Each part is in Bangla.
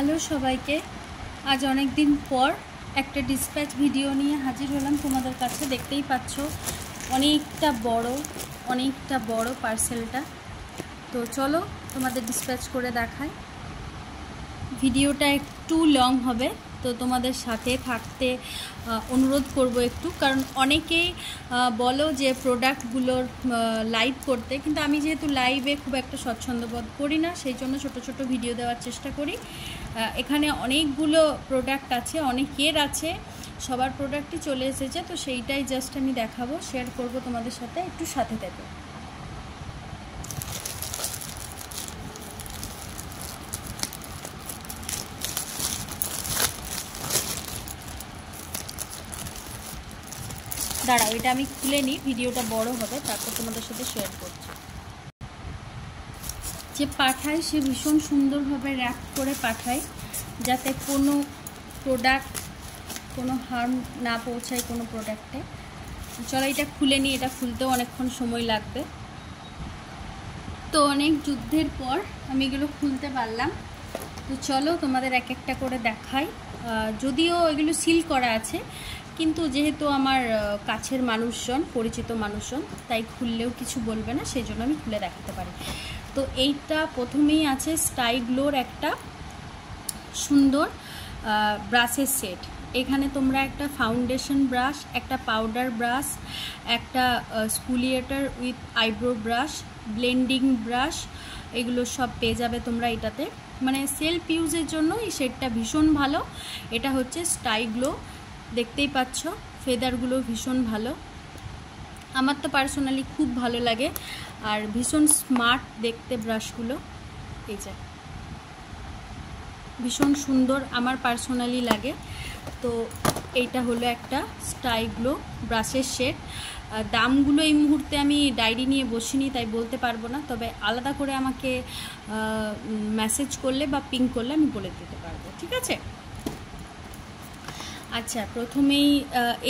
হ্যালো সবাইকে, আজ অনেক দিন পর একটা ডিসপ্যাচ ভিডিও নিয়ে হাজির হলাম তোমাদের কাছে। দেখতেই পাচ্ছ অনেকটা বড় পার্সেলটা। তো চলো তোমাদের ডিসপ্যাচ করে দেখাই। ভিডিওটা একটু লং হবে, তো তোমাদের সাথে থাকতে অনুরোধ করব একটু, কারণ অনেকেই বলো যে প্রোডাক্টগুলোর লাইভ করতে, কিন্তু আমি যেহেতু লাইভে খুব একটা স্বচ্ছন্দবোধ করি না, সেই জন্য ছোট ভিডিও দেওয়ার চেষ্টা করি। এখানে অনেকগুলো প্রোডাক্ট আছে, অনেকের আছে, সবার প্রোডাক্টই চলে এসেছে, তো সেইটাই জাস্ট আমি দেখাবো, শেয়ার করব তোমাদের সাথে, একটু সাথে দেবো। দাঁড়াও, এটা আমি খুলে নিই, ভিডিওটা বড় হবে, তারপর তোমাদের সাথে শেয়ার করছি। যে পাঠায় সে ভীষণ সুন্দরভাবে র্যাপ করে পাঠায়, যাতে কোনো প্রোডাক্ট কোনো হার্ম না পৌঁছায় কোনো প্রোডাক্টে। চলো এটা খুলে নিই, এটা খুলতেও অনেকক্ষণ সময় লাগবে। তো অনেক যুদ্ধের পর আমি এগুলো খুলতে পারলাম। তো চলো তোমাদের এক একটা করে দেখাই। যদিও এগুলো সিল করা আছে, কিন্তু যেহেতু আমার কাছের মানুষজন, পরিচিত মানুষজন, তাই খুললেও কিছু বলবে না, সেই জন্য আমি খুলে দেখাতে পারি। তো এইটা প্রথমেই আছে স্টাইগ্লোর একটা সুন্দর ব্রাশের সেট। এখানে তোমরা একটা ফাউন্ডেশন ব্রাশ, একটা পাউডার ব্রাশ, একটা sculptor with eyebrow brush, blending brush, এগুলো সব পেয়ে যাবে তোমরা এটাতে। মানে সেলফ ইউজের জন্য এই সেটটা ভীষণ ভালো। এটা হচ্ছে স্টাইগ্লো, দেখতেই পাচ্ছ ফেদারগুলো ভীষণ ভালো। আমার তো পার্সোনালি খুব ভালো লাগে, আর ভীষণ স্মার্ট দেখতে ব্রাশগুলো। এই যে ভীষণ সুন্দর আমার পার্সোনালি লাগে। তো এইটা হলো একটা স্টাইগ্লো ব্রাশের সেট। দামগুলো এই মুহূর্তে আমি ডায়েরি নিয়ে বসিনি, তাই বলতে পারবো না, তবে আলাদা করে আমাকে মেসেজ করলে বা পিং করলে আমি বলে দিতে পারবো, ঠিক আছে? আচ্ছা, প্রথমেই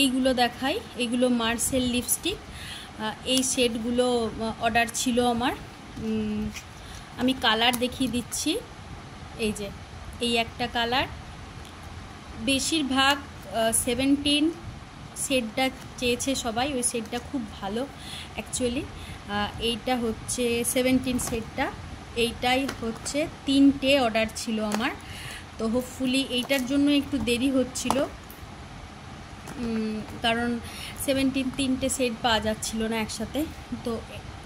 এইগুলো দেখাই। এইগুলো মার্সেল লিপস্টিক। এই শেডগুলো অর্ডার ছিল আমার। আমি কালার দেখিয়ে দিচ্ছি। এই যে এই একটা কালার, বেশিরভাগ 17 শেডটা চেয়েছে সবাই, ওই শেডটা খুব ভালো অ্যাকচুয়ালি। এইটা হচ্ছে 17 শেডটা, এইটাই হচ্ছে 3টে অর্ডার ছিল আমার। তো হোপফুলি এইটার জন্য একটু দেরি হচ্ছিল, কারণ 3টে সেট পাওয়া যাচ্ছিল না একসাথে। তো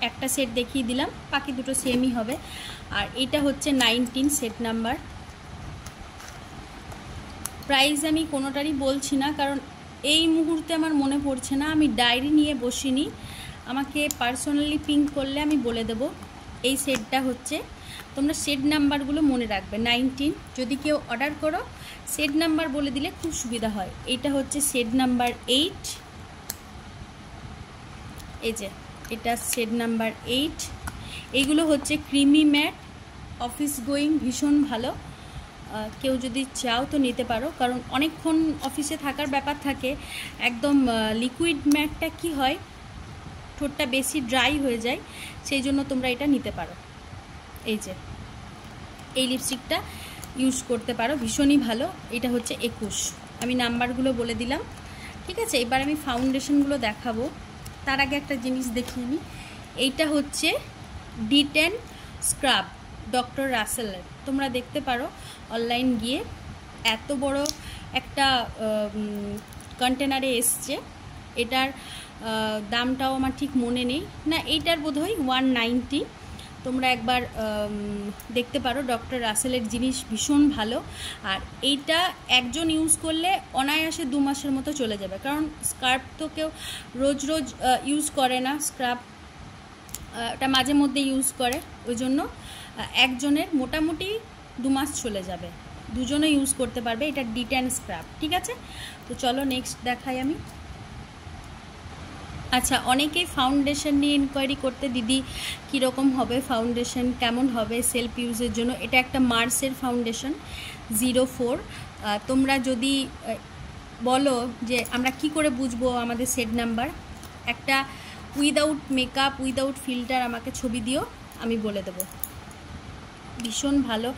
একটা সেট দেখিয়ে দিলাম, বাকি দুটো সেমই হবে। আর এটা হচ্ছে 19 সেট নাম্বার। প্রাইস আমি কোনোটারই বলছি না, কারণ এই মুহূর্তে আমার মনে পড়ছে না, আমি ডায়েরি নিয়ে বসিনি। আমাকে পার্সোনালি পিং করলে আমি বলে দেব। এই সেটটা হচ্ছে, তোমরা সেট নাম্বারগুলো মনে রাখবে। 19 যদি কেউ অর্ডার করো, সেট নাম্বার বলে দিলে খুব সুবিধা হয়। এইটা হচ্ছে সেট নাম্বার 8। এই যে এটা সেট নাম্বার 8। এইগুলো হচ্ছে ক্রিমি ম্যাট, অফিস গোয়িং, ভীষণ ভালো। কেউ যদি চাও তো নিতে পারো, কারণ অনেকক্ষণ অফিসে থাকার ব্যাপার থাকে। একদম লিকুইড ম্যাটটা কি হয়, ঠোঁটটা বেশি ড্রাই হয়ে যায়, সেই জন্য তোমরা এটা নিতে পারো। এই যে এই লিপস্টিকটা ইউজ করতে পারো, ভীষণই ভালো। এটা হচ্ছে 21। আমি নাম্বারগুলো বলে দিলাম, ঠিক আছে? এবার আমি ফাউন্ডেশনগুলো দেখাবো, তার আগে একটা জিনিস দেখিয়ে নিই। এইটা হচ্ছে D10 স্ক্রাব ডক্টর রাসেলের। তোমরা দেখতে পারো অনলাইন গিয়ে, এত বড় একটা কন্টেনারে এসছে। এটার দামটাও আমার ঠিক মনে নেই, না এইটার বোধহয় 190। তোমরা একবার দেখতে পারো, ডক্টর রাসেলের জিনিস ভীষণ ভালো। আর এইটা একজন ইউজ করলে অনায়াসে 2 মাসের মতো চলে যাবে, কারণ স্ক্রাব তো কেউ রোজ ইউজ করে না, স্ক্রাব এটা মাঝে মধ্যে ইউজ করে, ওই জন্য একজনের মোটামুটি 2 মাস চলে যাবে, দুজনে ইউজ করতে পারবে। এটা D10 স্ক্রাব, ঠিক আছে? তো চলো নেক্সট দেখাই আমি। আচ্ছা, অনেকেই ফাউন্ডেশন নিয়ে ইনকোয়ারি করতে, দিদি কীরকম হবে ফাউন্ডেশন, কেমন হবে সেলফ ইউজের জন্য। এটা একটা মার্সের ফাউন্ডেশন 04। তোমরা যদি বলো যে আমরা কি করে বুঝবো আমাদের সেট নাম্বার, একটা উইদাউট মেকআপ, উইদাউট ফিল্টার আমাকে ছবি দিও, আমি বলে দেবো। ভীষণ ভালো।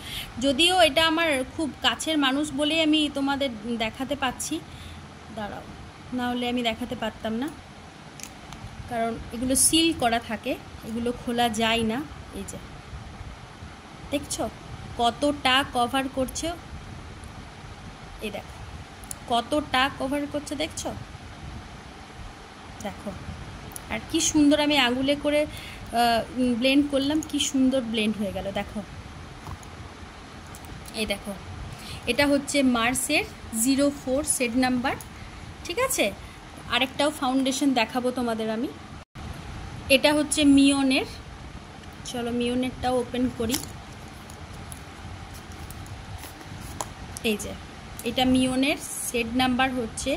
যদিও এটা আমার খুব কাছের মানুষ বলেই আমি তোমাদের দেখাতে পাচ্ছি, দাঁড়াও, না হলে আমি দেখাতে পারতাম না, কারণ এগুলো সিল করা থাকে, এগুলো খোলা যায় না। এই যে দেখছো কতটা কভার করছে, এই দেখো কতটা কভার করছে, দেখছো, দেখো। আর কি সুন্দর আমি আঙুলে করে ব্লেন্ড করলাম, কি সুন্দর ব্লেন্ড হয়ে গেল, দেখো। এই দেখো, এটা হচ্ছে মার্সের 04 শেড নাম্বার, ঠিক আছে। আরেকটাও ফাউন্ডেশন দেখাবো তোমাদের আমি। এটা হচ্ছে মিওনের, চলো মিওনেরটাও ওপেন করি। এই যে এটা মিওনের শেড নাম্বার হচ্ছে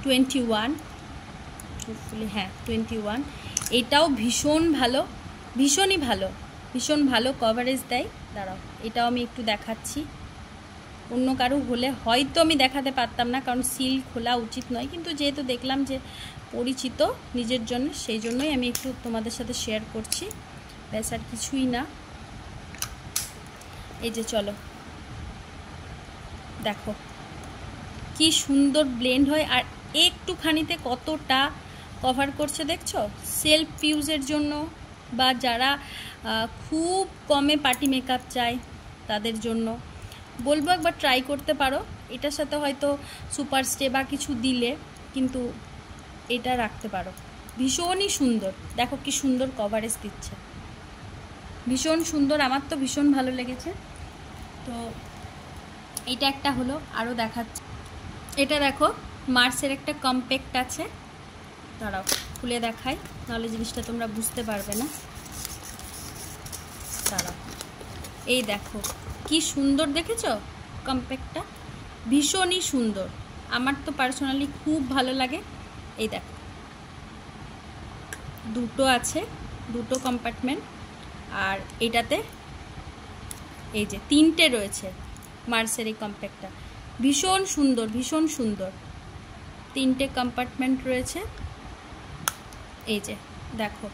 21, হোপফুলি হ্যাঁ 21। এটাও ভীষণ ভালো, ভীষণই ভালো, ভীষণ ভালো কভারেজ দেয়। দাঁড়াও, এটাও আমি একটু দেখাচ্ছি। অন্য কারো হলে হয়তো আমি দেখাতে পারতাম না, কারণ সিল খোলা উচিত নয়, কিন্তু যেহেতু দেখলাম যে পরিচিত নিজের জন্য, সেই জন্যই আমি একটু তোমাদের সাথে শেয়ার করছি, ব্যাস আর কিছুই না। এই যে চলো দেখো কি সুন্দর ব্লেন্ড হয়, আর একটুখানিতে কতটা কভার করছে, দেখছো। সেলফ ইউজের জন্য বা যারা খুব কমে পার্টি মেকআপ চায় তাদের জন্য বলবো একবার ট্রাই করতে পারো। এটার সাথে হয়তো সুপার স্টে বা কিছু দিলে কিন্তু এটা রাখতে পারো, ভীষণই সুন্দর। দেখো কি সুন্দর কভারেজ দিচ্ছে, ভীষণ সুন্দর, আমার তো ভীষণ ভালো লেগেছে। তো এটা একটা হলো, আরও দেখাচ্ছি। এটা দেখো মার্সের একটা কম্প্যাক্ট আছে, দাঁড়াও খুলে দেখাই, নাহলে জিনিসটা তোমরা বুঝতে পারবে না। দাঁড়াও, এই দেখো কি সুন্দর, দেখেছো কম্প্যাক্টটা, ভীষণই সুন্দর, আমার তো পার্সোনালি খুব ভালো লাগে। এই দেখো দুটো আছে, দুটো কম্পার্টমেন্ট, আর এটাতে এই যে 3টে রয়েছে। মার্সের এই কম্প্যাক্টটা ভীষণ সুন্দর, ভীষণ সুন্দর, 3টে কম্পার্টমেন্ট রয়েছে। এই যে দেখো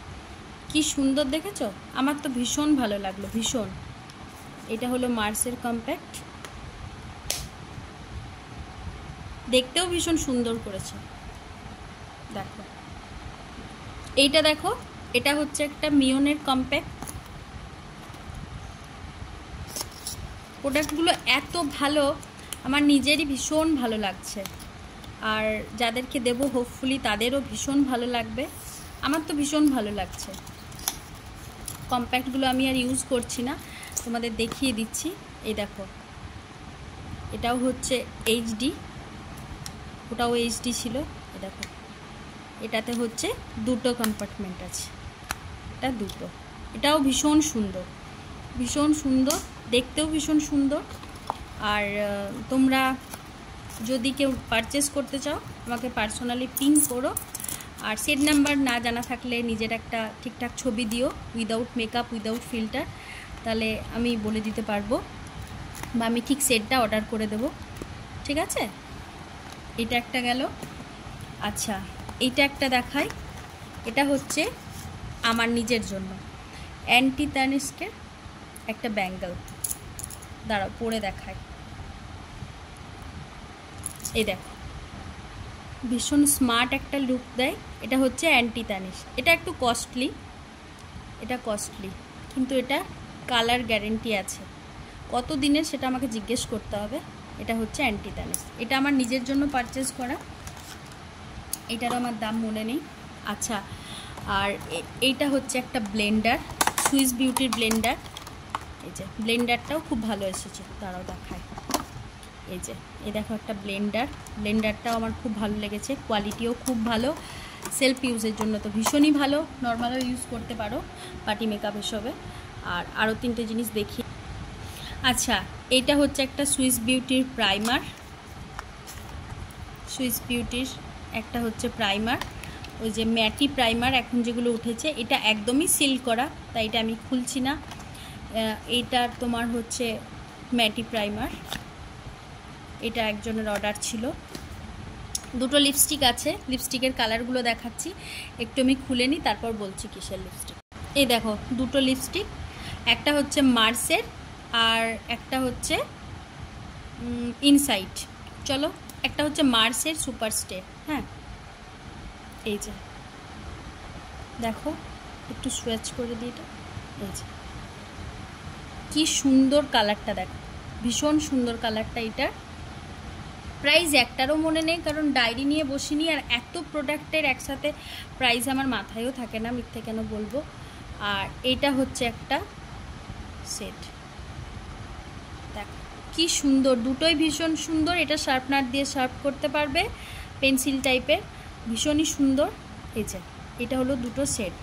কি সুন্দর, দেখেছো, আমার তো ভীষণ ভালো লাগলো, ভীষণ। এটা হলো মার্সের কম্প্যাক্ট, দেখতেও ভীষণ সুন্দর করেছে, দেখো। এইটা দেখো, এটা হচ্ছে একটা মিওনের কম্প্যাক্ট। প্রোডাক্টগুলো এত ভালো, আমার নিজেরই ভীষণ ভালো লাগছে, আর যাদেরকে দেবো হোপফুলি তাদেরও ভীষণ ভালো লাগবে। আমার তো ভীষণ ভালো লাগছে। কম্প্যাক্টগুলো আমি আর ইউজ করছি না, তোমাদের দেখিয়ে দিচ্ছি। এই দেখো এটাও হচ্ছে এইচডি, ওটাও এইচডি ছিল। এই দেখো এটাতে হচ্ছে দুটো কম্পার্টমেন্ট আছে, এটা দুটো, এটাও ভীষণ সুন্দর, ভীষণ সুন্দর, দেখতেও ভীষণ সুন্দর। আর তোমরা যদি কেউ পারচেস করতে চাও আমাকে পার্সোনালি পিং করো, আর সেট নাম্বার না জানা থাকলে নিজের একটা ঠিকঠাক ছবি দিও, উইদাউট মেকআপ, উইদাউট ফিল্টার, তাহলে আমি বলে দিতে পারবো, বা আমি ঠিক সেটটা অর্ডার করে দেব, ঠিক আছে। এটা একটা গেল। আচ্ছা এইটা একটা দেখাই, এটা হচ্ছে আমার নিজের জন্য অ্যান্টি তানিস্কের একটা ব্যাঙ্গেল, দাঁড়াও পরে দেখায়। এই দেখো ভীষণ স্মার্ট একটা লুক দেয়, এটা হচ্ছে অ্যান্টি তানিশ। এটা একটু কস্টলি, এটা কস্টলি, কিন্তু এটা কালার গ্যারেন্টি আছে, কত দিনের সেটা আমাকে জিজ্ঞেস করতে হবে। এটা হচ্ছে অ্যান্টি তানিশ, এটা আমার নিজের জন্য পারচেস করা, এটার আমার দাম মনে নেই। আচ্ছা, আর এইটা হচ্ছে একটা ব্লেন্ডার, সুইস বিউটির ব্লেন্ডার। এই যে ব্লেন্ডারটাও খুব ভালো এসেছে, তারাও দেখায়। এই যে এই দেখো একটা ব্লেন্ডার, ব্লেন্ডারটাও আমার খুব ভালো লেগেছে, কোয়ালিটিও খুব ভালো, সেলফ ইউজের জন্য তো ভীষণই ভালো, নর্মালও ইউজ করতে পারো পার্টি মেকআপ হিসেবে। আর আরও 3টে জিনিস দেখি। আচ্ছা এইটা হচ্ছে একটা সুইস বিউটির প্রাইমার, সুইস বিউটির একটা হচ্ছে প্রাইমার, ওই যে ম্যাটি প্রাইমার এখন যেগুলো উঠেছে, এটা একদমই সিল করা, তাই এটা আমি খুলছি না। এইটার তোমার হচ্ছে ম্যাটি প্রাইমার, এটা একজনের অর্ডার ছিল। দুটো লিপস্টিক আছে, লিপস্টিকের কালারগুলো দেখাচ্ছি, একটু আমি খুলে নিই তারপর বলছি কিসের লিপস্টিক। এই দেখো দুটো লিপস্টিক, একটা হচ্ছে মার্সের আর একটা হচ্ছে ইনসাইট। চলো, একটা হচ্ছে মার্সের সুপার স্টে। হ্যাঁ, এই যে দেখো, একটু সুইচ করে দিই এটা। এই যে কি সুন্দর কালারটা, দেখো ভীষণ সুন্দর কালারটা। এটার প্রাইস একটারও মনে নেই, কারণ ডায়েরি নিয়ে বসিনি, আর এত প্রোডাক্টের একসাথে প্রাইস আমার মাথায়ও থাকে না, মিথ্যে কেন বলবো। আর এটা হচ্ছে একটা সেট, দেখো কি সুন্দর, দুটোই ভীষণ সুন্দর। এটা শার্পনার দিয়ে শার্প করতে পারবে, পেন্সিল টাইপের, ভীষণই সুন্দর। এই যে এটা হলো দুটো সেট।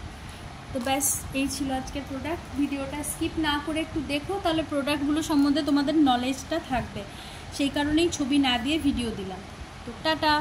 তো ব্যাস, এই ছিল আজকের প্রোডাক্ট। ভিডিওটা স্কিপ না করে একটু দেখো, তাহলে প্রোডাক্টগুলো সম্বন্ধে তোমাদের নলেজটা থাকবে। সেই কারণেই ছবি না দিয়ে ভিডিও দিলাম। তো টাটা।